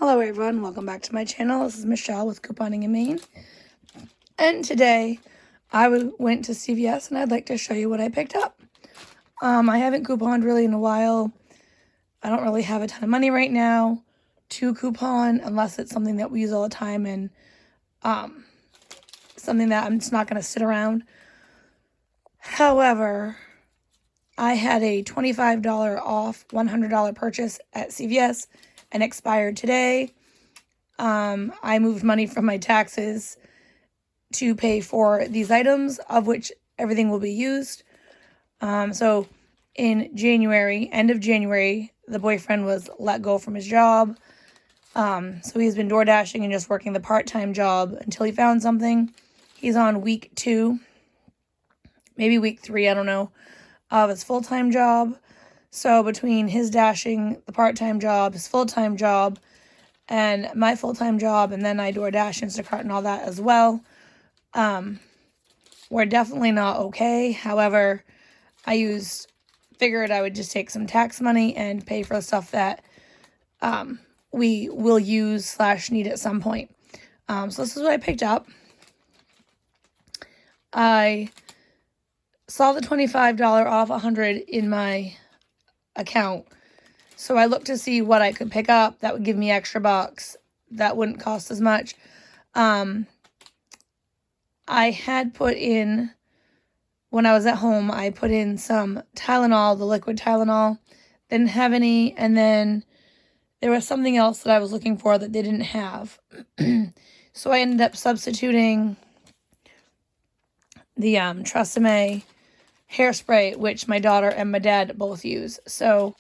Hello everyone, welcome back to my channel. This is Michelle with Couponing in Maine. And today I went to CVS and I'd like to show you what I picked up. I haven't couponed really in a while. I don't really have a ton of money right now to coupon unless it's something that we use all the time and something that I'm just not going to sit around. However, I had a $25 off $100 purchase at CVS and expired today. I moved money from my taxes to pay for these items, of which everything will be used. So in January, end of January, the boyfriend was let go from his job. So he's been door dashing and just working the part-time job until he found something. He's on week 2, maybe week 3, I don't know, of his full-time job. So between his dashing, the part-time job, his full-time job, and my full-time job, and then I DoorDash, Instacart, and all that as well, we're definitely not okay. However, figured I would just take some tax money and pay for the stuff that we will use / need at some point. So this is what I picked up. I saw the $25 off $100 in my account. So I looked to see what I could pick up that would give me extra bucks that wouldn't cost as much. I had put in, when I was at home, I put in some Tylenol, the liquid Tylenol. Didn't have any, and then there was something else that I was looking for that they didn't have. So I ended up substituting the Tresemme hairspray, which my daughter and my dad both use. So,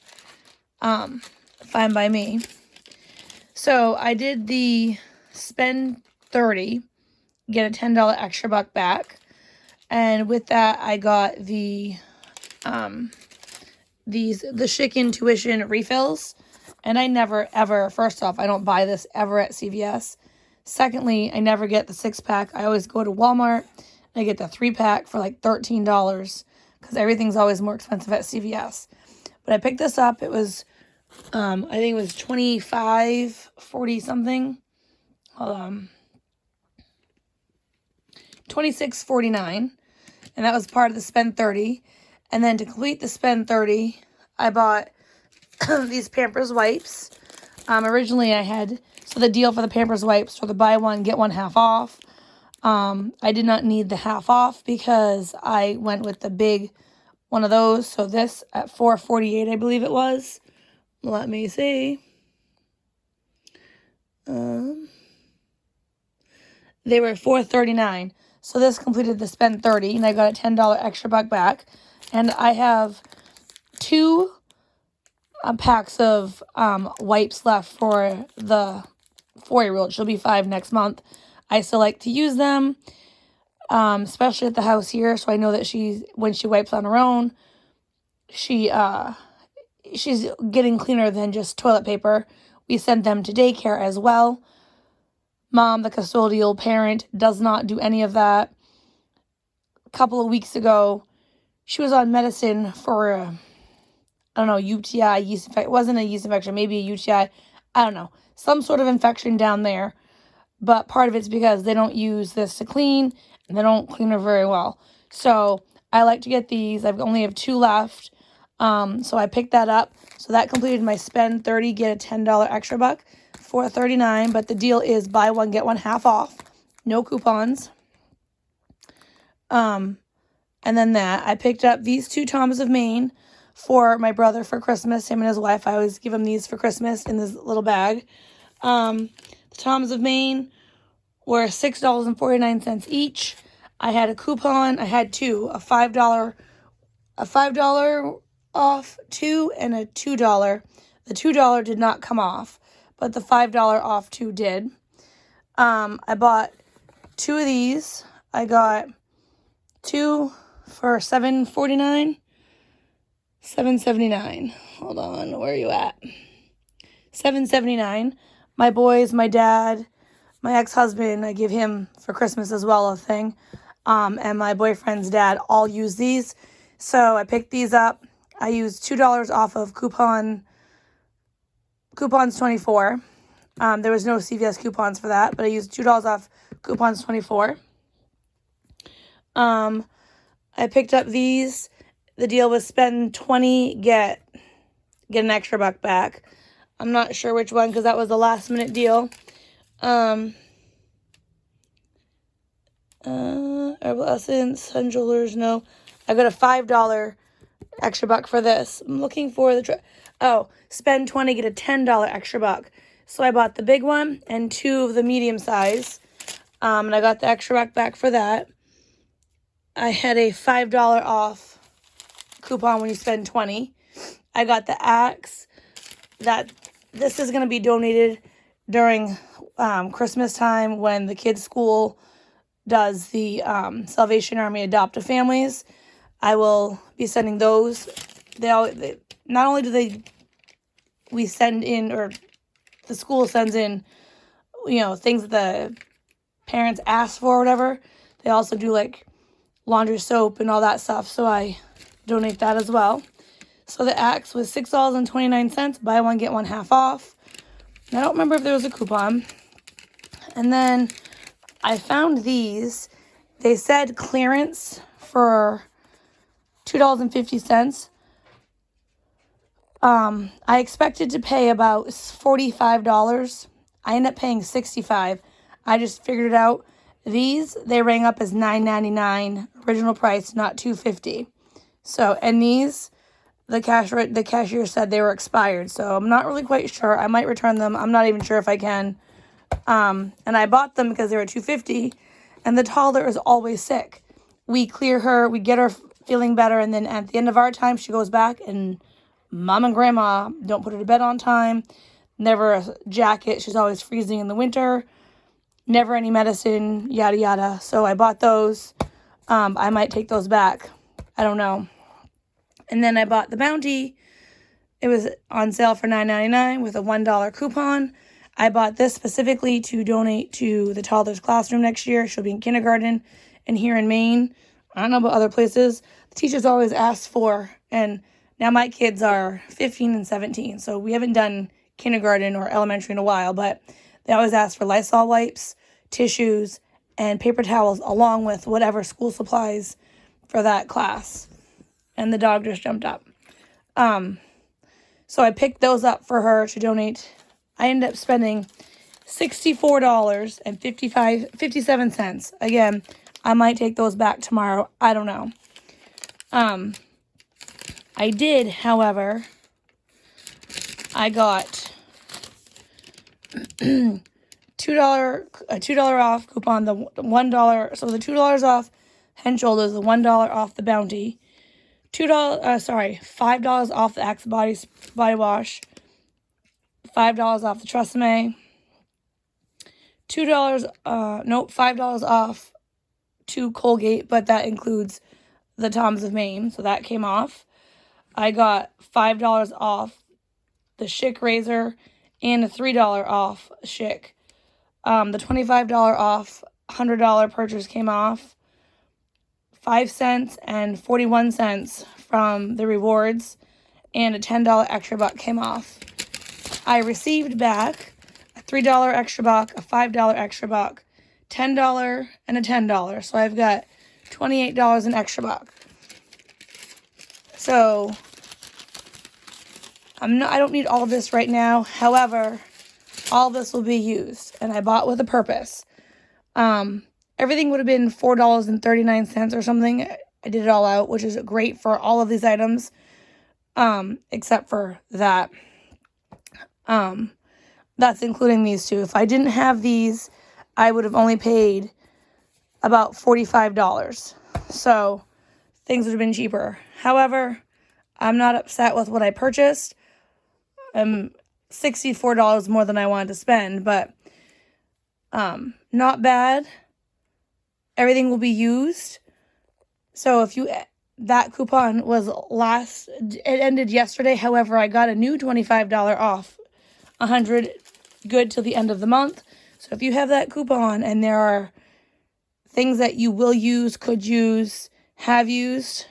fine by me. So I did the spend $30, get a $10 extra buck back. And with that, I got the Schick Intuition refills. And I never, ever, first off, I don't buy this ever at CVS. Secondly, I never get the 6-pack. I always go to Walmart and I get the 3-pack for like $13 because everything's always more expensive at CVS. But I picked this up. It was, I think it was $25.40 something. Hold on. $26.49. And that was part of the spend $30. And then to complete the spend $30, I bought these Pampers wipes. Originally I had, so the deal for the Pampers wipes for the buy one, get one half off. I did not need the half off because I went with the big one of those. So this at $4.48, I believe it was. Let me see. They were $4.39. So this completed the spend $30, and I got a $10 extra buck back. And I have 2 packs of wipes left for the 4-year-old. She'll be 5 next month. I still like to use them, especially at the house here. So I know that when she wipes on her own, she's getting cleaner than just toilet paper. We sent them to daycare as well. Mom, the custodial parent, does not do any of that. A couple of weeks ago, she was on medicine for, I don't know, UTI, yeast infection. It wasn't a yeast infection, maybe a UTI. I don't know. Some sort of infection down there. But part of it's because they don't use this to clean, and they don't clean her very well. So I like to get these. I only have 2 left. So I picked that up. So that completed my spend $30, get a $10 extra buck. $4.39, but the deal is buy one, get one half off. No coupons. And then I picked up these 2 Toms of Maine for my brother for Christmas. Him and his wife, I always give him these for Christmas in this little bag. The Toms of Maine were $6.49 each. I had a coupon. I had 2, a $5 off 2 and a $2. The $2 did not come off, but the $5 off 2 did. I bought 2 of these. I got 2 for $7.49. $7.79. Hold on, where are you at? $7.79. My boys, my dad, my ex-husband, I give him for Christmas as well a thing. And my boyfriend's dad all use these. So I picked these up. I used $2 off of coupons 24. There was no CVS coupons for that, but I used $2 off coupons 24. I picked up these. The deal was spend 20, get an extra buck back. I'm not sure which one because that was a last minute deal. Herbal Essence, Sun Jewelers, no. I got a $5 extra buck for this. I'm looking for spend 20, get a $10 extra buck. So I bought the big one and 2 of the medium size. And I got the extra buck back for that. I had a $5 off coupon when you spend 20. I got the axe. This is going to be donated during Christmas time when the kids' school does the Salvation Army Adopt a Families. I will be sending those. Not only do we send in, or the school sends in, things that the parents ask for or whatever. They also do like laundry soap and all that stuff. So I donate that as well. So the axe was $6.29. Buy one, get one half off. And I don't remember if there was a coupon. And then I found these. They said clearance for $2.50. I expected to pay about $45. I ended up paying $65. I just figured it out. These, they rang up as $9.99 original price, not $2.50. So, and these, the cashier said they were expired. So I'm not really quite sure. I might return them. I'm not even sure if I can. And I bought them because they were $2.50. And the toddler is always sick. We clear her, we get her feeling better, and then at the end of our time, she goes back, and Mom and Grandma don't put her to bed on time. Never a jacket. She's always freezing in the winter. Never any medicine, yada, yada. So I bought those. I might take those back. I don't know. And then I bought the Bounty. It was on sale for $9.99 with a $1 coupon. I bought this specifically to donate to the toddler's classroom next year. She'll be in kindergarten. And here in Maine, I don't know about other places, the teachers always ask for, and now my kids are 15 and 17, so we haven't done kindergarten or elementary in a while, but they always ask for Lysol wipes, tissues, and paper towels, along with whatever school supplies for that class. And the dog just jumped up. So I picked those up for her to donate. I ended up spending $64.57. Again, I might take those back tomorrow. I don't know. I did, however, I got a $2 off coupon, the $1, so the $2 off Head & Shoulders, the $1 off the Bounty, $5 off the Axe body wash, $5 off the Tresemme, $5 off 2 Colgate, but that includes the Toms of Maine, so that came off. I got $5 off the Schick razor and a $3 off Schick. The $25 off $100 purchase came off. 5 cents and 41 cents from the rewards, and a $10 extra buck came off. I received back a $3 extra buck, a $5 extra buck, $10 and a $10. So I've got $28 in extra buck. So I don't need all of this right now. However, all of this will be used, and I bought with a purpose. Everything would have been $4.39 or something. I did it all out, which is great for all of these items, except for that. That's including these two. If I didn't have these, I would have only paid about $45. So things would have been cheaper. However, I'm not upset with what I purchased. $64 more than I wanted to spend, but not bad. Everything will be used. So that coupon was it ended yesterday. However, I got a new $25 off, $100, good till the end of the month. So if you have that coupon and there are things that you will use, could use, have used,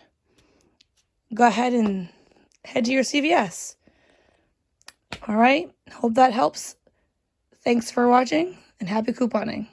go ahead and head to your CVS. All right. Hope that helps. Thanks for watching and happy couponing.